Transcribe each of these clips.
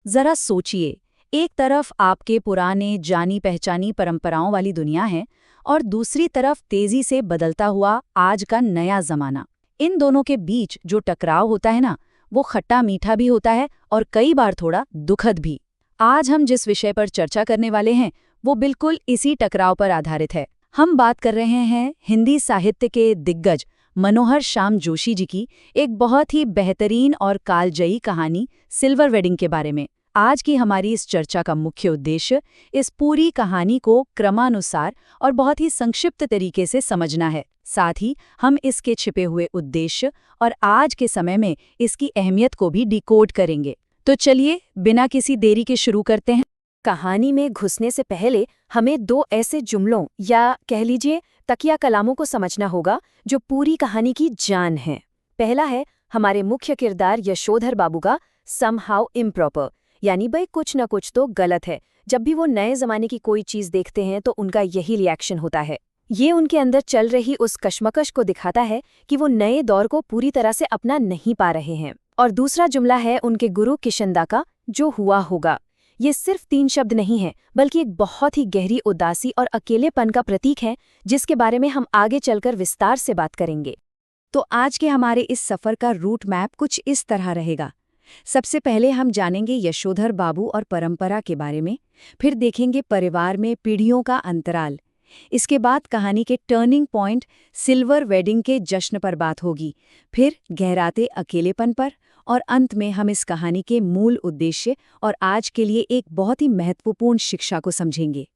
जरा सोचिए, एक तरफ आपके पुराने जानी पहचानी परंपराओं वाली दुनिया है और दूसरी तरफ तेजी से बदलता हुआ आज का नया जमाना। इन दोनों के बीच जो टकराव होता है ना, वो खट्टा मीठा भी होता है और कई बार थोड़ा दुखद भी। आज हम जिस विषय पर चर्चा करने वाले हैं वो बिल्कुल इसी टकराव पर आधारित है। हम बात कर रहे हैं हिंदी साहित्य के दिग्गज मनोहर श्याम जोशी जी की एक बहुत ही बेहतरीन और कालजयी कहानी सिल्वर वेडिंग के बारे में। आज की हमारी इस चर्चा का मुख्य उद्देश्य इस पूरी कहानी को क्रमानुसार और बहुत ही संक्षिप्त तरीके से समझना है। साथ ही हम इसके छिपे हुए उद्देश्य और आज के समय में इसकी अहमियत को भी डिकोड करेंगे। तो चलिए बिना किसी देरी के शुरू करते हैं। कहानी में घुसने से पहले हमें दो ऐसे जुमलों या कह लीजिए तकिया कलामों को समझना होगा जो पूरी कहानी की जान है। पहला है हमारे मुख्य किरदार यशोधर बाबू का समहाउ इम्प्रॉपर, यानी भाई कुछ न कुछ तो गलत है। जब भी वो नए जमाने की कोई चीज देखते हैं तो उनका यही रिएक्शन होता है। ये उनके अंदर चल रही उस कश्मकश को दिखाता है कि वो नए दौर को पूरी तरह से अपना नहीं पा रहे हैं। और दूसरा जुमला है उनके गुरु किशनदा का, जो हुआ होगा। ये सिर्फ 3 शब्द नहीं है, बल्कि एक बहुत ही गहरी उदासी और अकेलेपन का प्रतीक है, जिसके बारे में हम आगे चलकर विस्तार से बात करेंगे। तो आज के हमारे इस सफर का रूट मैप कुछ इस तरह रहेगा। सबसे पहले हम जानेंगे यशोधर बाबू और परंपरा के बारे में, फिर देखेंगे परिवार में पीढ़ियों का अंतराल। इसके बाद कहानी के टर्निंग पॉइंट सिल्वर वेडिंग के जश्न पर बात होगी, फिर गहराते अकेलेपन पर, और अंत में हम इस कहानी के मूल उद्देश्य और आज के लिए एक बहुत ही महत्वपूर्ण शिक्षा को समझेंगे।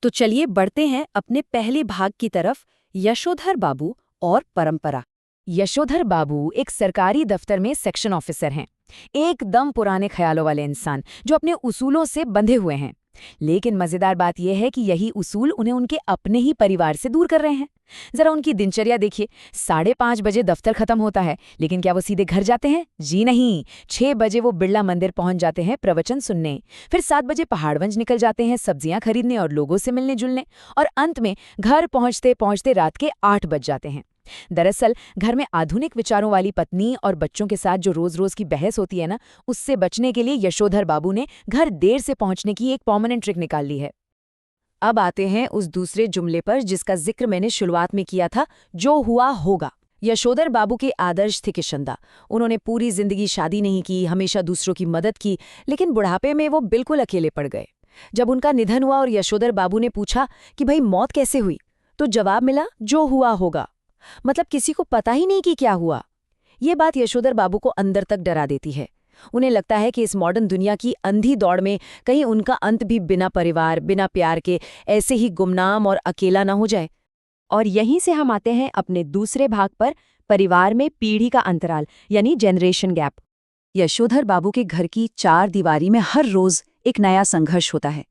तो चलिए बढ़ते हैं अपने पहले भाग की तरफ, यशोधर बाबू और परंपरा। यशोधर बाबू एक सरकारी दफ्तर में सेक्शन ऑफिसर हैं, एकदम पुराने ख्यालों वाले इंसान जो अपने उसूलों से बंधे हुए हैं। लेकिन मजेदार बात यह है कि यही उसूल उन्हें उनके अपने ही परिवार से दूर कर रहे हैं। जरा उनकी दिनचर्या देखिए, 5:30 बजे दफ्तर खत्म होता है, लेकिन क्या वो सीधे घर जाते हैं? जी नहीं, 6 बजे वो बिरला मंदिर पहुंच जाते हैं प्रवचन सुनने, फिर 7 बजे पहाड़वंज निकल जाते हैं सब्जियां खरीदने और लोगों से मिलने जुलने, और अंत में घर पहुंचते पहुंचते रात के 8 बज जाते हैं। दरअसल घर में आधुनिक विचारों वाली पत्नी और बच्चों के साथ जो रोज रोज की बहस होती है ना, उससे बचने के लिए यशोधर बाबू ने घर देर से पहुंचने की एक परमानेंट ट्रिक निकाल ली है। अब आते हैं उस दूसरे जुमले पर जिसका जिक्र मैंने शुरुआत में किया था, जो हुआ होगा। यशोधर बाबू के आदर्श थे किशनदा। उन्होंने पूरी जिंदगी शादी नहीं की, हमेशा दूसरों की मदद की, लेकिन बुढ़ापे में वो बिल्कुल अकेले पड़ गए। जब उनका निधन हुआ और यशोधर बाबू ने पूछा कि भाई मौत कैसे हुई, तो जवाब मिला, जो हुआ होगा। मतलब किसी को पता ही नहीं कि क्या हुआ। ये बात यशोधर बाबू को अंदर तक डरा देती है। उन्हें लगता है कि इस मॉडर्न दुनिया की अंधी दौड़ में कहीं उनका अंत भी बिना परिवार, बिना प्यार के ऐसे ही गुमनाम और अकेला ना हो जाए। और यहीं से हम आते हैं अपने दूसरे भाग पर, परिवार में पीढ़ी का अंतराल यानी जनरेशन गैप। यशोधर बाबू के घर की 4 दीवारी में हर रोज एक नया संघर्ष होता है।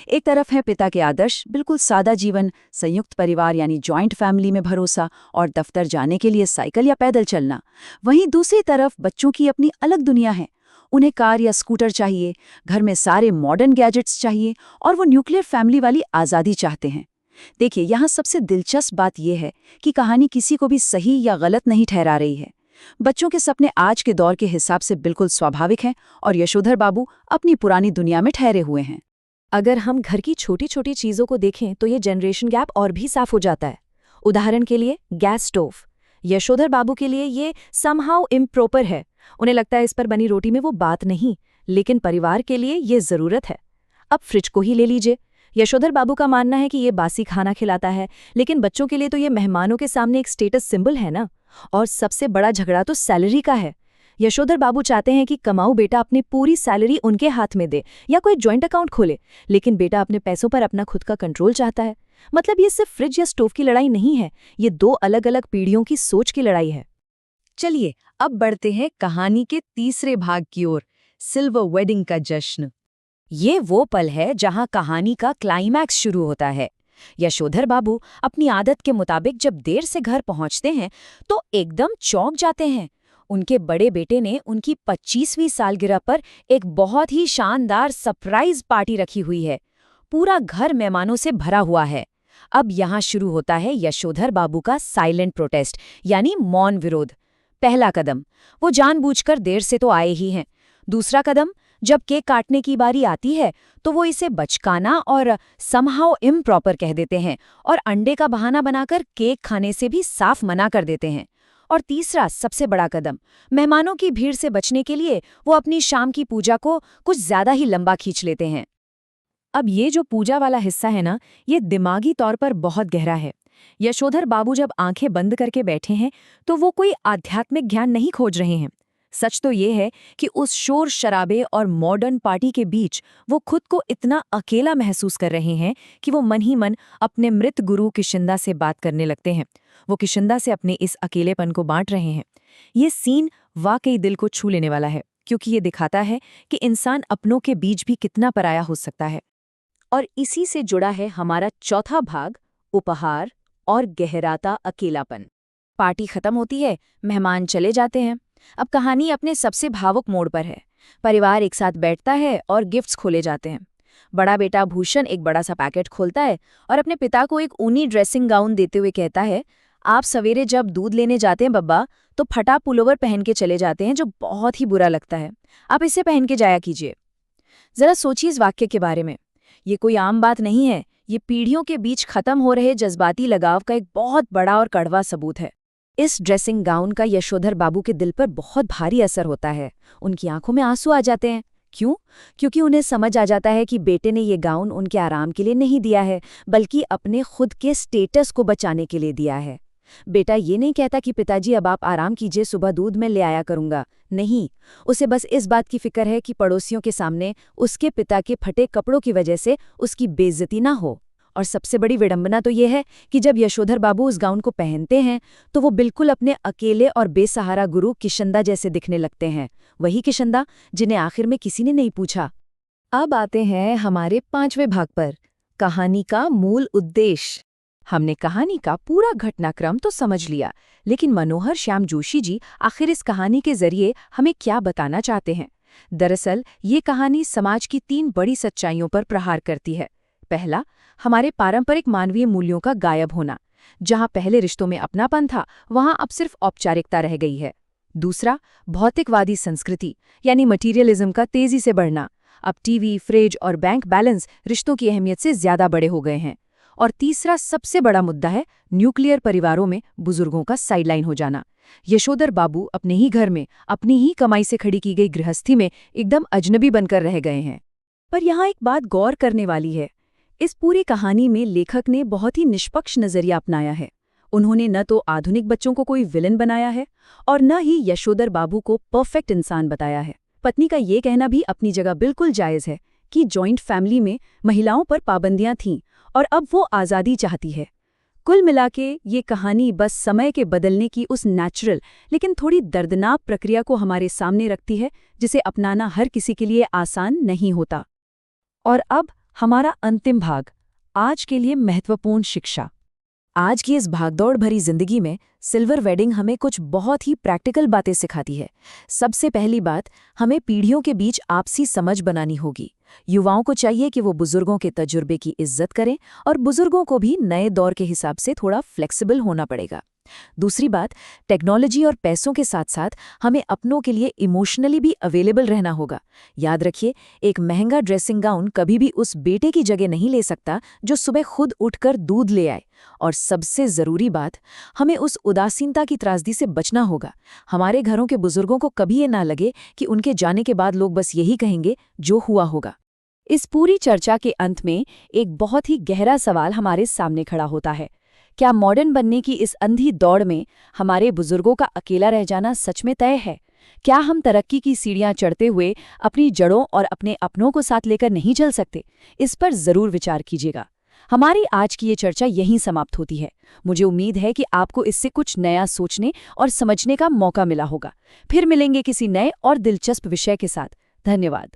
एक तरफ है पिता के आदर्श, बिल्कुल सादा जीवन, संयुक्त परिवार यानी जॉइंट फैमिली में भरोसा और दफ्तर जाने के लिए साइकिल या पैदल चलना। वहीं दूसरी तरफ बच्चों की अपनी अलग दुनिया है। उन्हें कार या स्कूटर चाहिए, घर में सारे मॉडर्न गैजेट्स चाहिए और वो न्यूक्लियर फैमिली वाली आज़ादी चाहते हैं। देखिए, यहाँ सबसे दिलचस्प बात यह है कि कहानी किसी को भी सही या गलत नहीं ठहरा रही है। बच्चों के सपने आज के दौर के हिसाब से बिल्कुल स्वाभाविक हैं और यशोधर बाबू अपनी पुरानी दुनिया में ठहरे हुए हैं। अगर हम घर की छोटी छोटी चीजों को देखें तो ये जनरेशन गैप और भी साफ हो जाता है। उदाहरण के लिए गैस स्टोव। यशोधर बाबू के लिए ये समहाउ इम्प्रॉपर है। उन्हें लगता है इस पर बनी रोटी में वो बात नहीं, लेकिन परिवार के लिए ये जरूरत है। अब फ्रिज को ही ले लीजिए। यशोधर बाबू का मानना है कि ये बासी खाना खिलाता है, लेकिन बच्चों के लिए तो ये मेहमानों के सामने एक स्टेटस सिंबल है ना। और सबसे बड़ा झगड़ा तो सैलरी का है। यशोधर बाबू चाहते हैं कि कमाऊ बेटा अपनी पूरी सैलरी उनके हाथ में दे या कोई जॉइंट अकाउंट खोले, लेकिन बेटा अपने पैसों पर अपना खुद का कंट्रोल चाहता है। मतलब ये सिर्फ फ्रिज या स्टोव की लड़ाई नहीं है, ये 2 अलग अलग पीढ़ियों की सोच की लड़ाई है। चलिए अब बढ़ते हैं कहानी के तीसरे भाग की ओर, सिल्वर वेडिंग का जश्न। ये वो पल है जहां कहानी का क्लाइमैक्स शुरू होता है। यशोधर बाबू अपनी आदत के मुताबिक जब देर से घर पहुंचते हैं तो एकदम चौंक जाते हैं। उनके बड़े बेटे ने उनकी 25वीं सालगिरह पर एक बहुत ही शानदार सरप्राइज पार्टी रखी हुई है। पूरा घर मेहमानों से भरा हुआ है। अब यहाँ शुरू होता है यशोधर बाबू का साइलेंट प्रोटेस्ट यानी मौन विरोध। पहला कदम, वो जानबूझकर देर से तो आए ही हैं। दूसरा कदम, जब केक काटने की बारी आती है तो वो इसे बचकाना और समहाउ इम्प्रॉपर कह देते हैं और अंडे का बहाना बनाकर केक खाने से भी साफ मना कर देते हैं। और तीसरा सबसे बड़ा कदम, मेहमानों की भीड़ से बचने के लिए वो अपनी शाम की पूजा को कुछ ज्यादा ही लंबा खींच लेते हैं। अब ये जो पूजा वाला हिस्सा है ना, ये दिमागी तौर पर बहुत गहरा है। यशोधर बाबू जब आंखें बंद करके बैठे हैं तो वो कोई आध्यात्मिक ज्ञान नहीं खोज रहे हैं। सच तो ये है कि उस शोर शराबे और मॉडर्न पार्टी के बीच वो खुद को इतना अकेला महसूस कर रहे हैं कि वो मन ही मन अपने मृत गुरु किशिंदा से बात करने लगते हैं। वो किशिंदा से अपने इस अकेलेपन को बांट रहे हैं। ये सीन वाकई दिल को छू लेने वाला है, क्योंकि ये दिखाता है कि इंसान अपनों के बीच भी कितना पराया हो सकता है। और इसी से जुड़ा है हमारा चौथा भाग, उपहार और गहराता अकेलापन। पार्टी खत्म होती है, मेहमान चले जाते हैं। अब कहानी अपने सबसे भावुक मोड़ पर है। परिवार एक साथ बैठता है और गिफ्ट्स खोले जाते हैं। बड़ा बेटा भूषण एक बड़ा सा पैकेट खोलता है और अपने पिता को एक ऊनी ड्रेसिंग गाउन देते हुए कहता है, आप सवेरे जब दूध लेने जाते हैं बब्बा तो फटा पुलोवर पहन के चले जाते हैं, जो बहुत ही बुरा लगता है। आप इसे पहन के जाया कीजिए। जरा सोचिए इस वाक्य के बारे में। ये कोई आम बात नहीं है, ये पीढ़ियों के बीच खत्म हो रहे जज्बाती लगाव का एक बहुत बड़ा और कड़वा सबूत है। इस ड्रेसिंग गाउन का यशोधर बाबू के दिल पर बहुत भारी असर होता है। उनकी आंखों में आंसू आ जाते हैं। क्यों? क्योंकि उन्हें समझ आ जाता है कि बेटे ने ये गाउन उनके आराम के लिए नहीं दिया है, बल्कि अपने खुद के स्टेटस को बचाने के लिए दिया है। बेटा ये नहीं कहता कि पिताजी अब आप आराम कीजिए, सुबह दूध मैं ले आया करूंगा। नहीं, उसे बस इस बात की फिक्र है कि पड़ोसियों के सामने उसके पिता के फटे कपड़ों की वजह से उसकी बेइज्जती ना हो। और सबसे बड़ी विडंबना तो ये है कि जब यशोधर बाबू उस गाउन को पहनते हैं तो वो बिल्कुल अपने अकेले और बेसहारा गुरु किशिंदा जैसे दिखने लगते हैं। वही किशिंदा जिन्हें आखिर में किसी ने नहीं पूछा। अब आते हैं हमारे 5वें भाग पर, कहानी का मूल उद्देश्य। हमने कहानी का पूरा घटनाक्रम तो समझ लिया, लेकिन मनोहर श्याम जोशी जी आखिर इस कहानी के जरिए हमें क्या बताना चाहते हैं? दरअसल ये कहानी समाज की 3 बड़ी सच्चाइयों पर प्रहार करती है। पहला, हमारे पारंपरिक मानवीय मूल्यों का गायब होना। जहां पहले रिश्तों में अपनापन था, वहां अब सिर्फ औपचारिकता रह गई है। दूसरा, भौतिकवादी संस्कृति यानी मटीरियलिज्म का तेजी से बढ़ना। अब टीवी, फ्रिज और बैंक बैलेंस रिश्तों की अहमियत से ज्यादा बड़े हो गए हैं। और तीसरा सबसे बड़ा मुद्दा है न्यूक्लियर परिवारों में बुजुर्गों का साइडलाइन हो जाना। यशोधर बाबू अपने ही घर में अपनी ही कमाई से खड़ी की गई गृहस्थी में एकदम अजनबी बनकर रह गए हैं। पर यहाँ एक बात गौर करने वाली है। इस पूरी कहानी में लेखक ने बहुत ही निष्पक्ष नजरिया अपनाया है। उन्होंने न तो आधुनिक बच्चों को कोई विलन बनाया है और न ही यशोधर बाबू को परफेक्ट इंसान बताया है। पत्नी का ये कहना भी अपनी जगह बिल्कुल जायज है कि जॉइंट फैमिली में महिलाओं पर पाबंदियां थीं और अब वो आज़ादी चाहती है। कुल मिलाके ये कहानी बस समय के बदलने की उस नेचुरल लेकिन थोड़ी दर्दनाक प्रक्रिया को हमारे सामने रखती है, जिसे अपनाना हर किसी के लिए आसान नहीं होता। और अब हमारा अंतिम भाग, आज के लिए महत्वपूर्ण शिक्षा। आज की इस भागदौड़ भरी जिंदगी में सिल्वर वेडिंग हमें कुछ बहुत ही प्रैक्टिकल बातें सिखाती है। सबसे पहली बात, हमें पीढ़ियों के बीच आपसी समझ बनानी होगी। युवाओं को चाहिए कि वो बुजुर्गों के तजुर्बे की इज्जत करें और बुजुर्गों को भी नए दौर के हिसाब से थोड़ा फ्लेक्सिबल होना पड़ेगा। दूसरी बात, टेक्नोलॉजी और पैसों के साथ साथ हमें अपनों के लिए इमोशनली भी अवेलेबल रहना होगा। याद रखिए, एक महंगा ड्रेसिंग गाउन कभी भी उस बेटे की जगह नहीं ले सकता जो सुबह खुद उठकर दूध ले आए। और सबसे ज़रूरी बात, हमें उस उदासीनता की त्रासदी से बचना होगा। हमारे घरों के बुजुर्गों को कभी ये ना लगे कि उनके जाने के बाद लोग बस यही कहेंगे जो हुआ होगा। इस पूरी चर्चा के अंत में एक बहुत ही गहरा सवाल हमारे सामने खड़ा होता है। क्या मॉडर्न बनने की इस अंधी दौड़ में हमारे बुजुर्गों का अकेला रह जाना सच में तय है? क्या हम तरक्की की सीढ़ियां चढ़ते हुए अपनी जड़ों और अपने अपनों को साथ लेकर नहीं चल सकते? इस पर जरूर विचार कीजिएगा। हमारी आज की ये चर्चा यहीं समाप्त होती है। मुझे उम्मीद है कि आपको इससे कुछ नया सोचने और समझने का मौका मिला होगा। फिर मिलेंगे किसी नए और दिलचस्प विषय के साथ। धन्यवाद।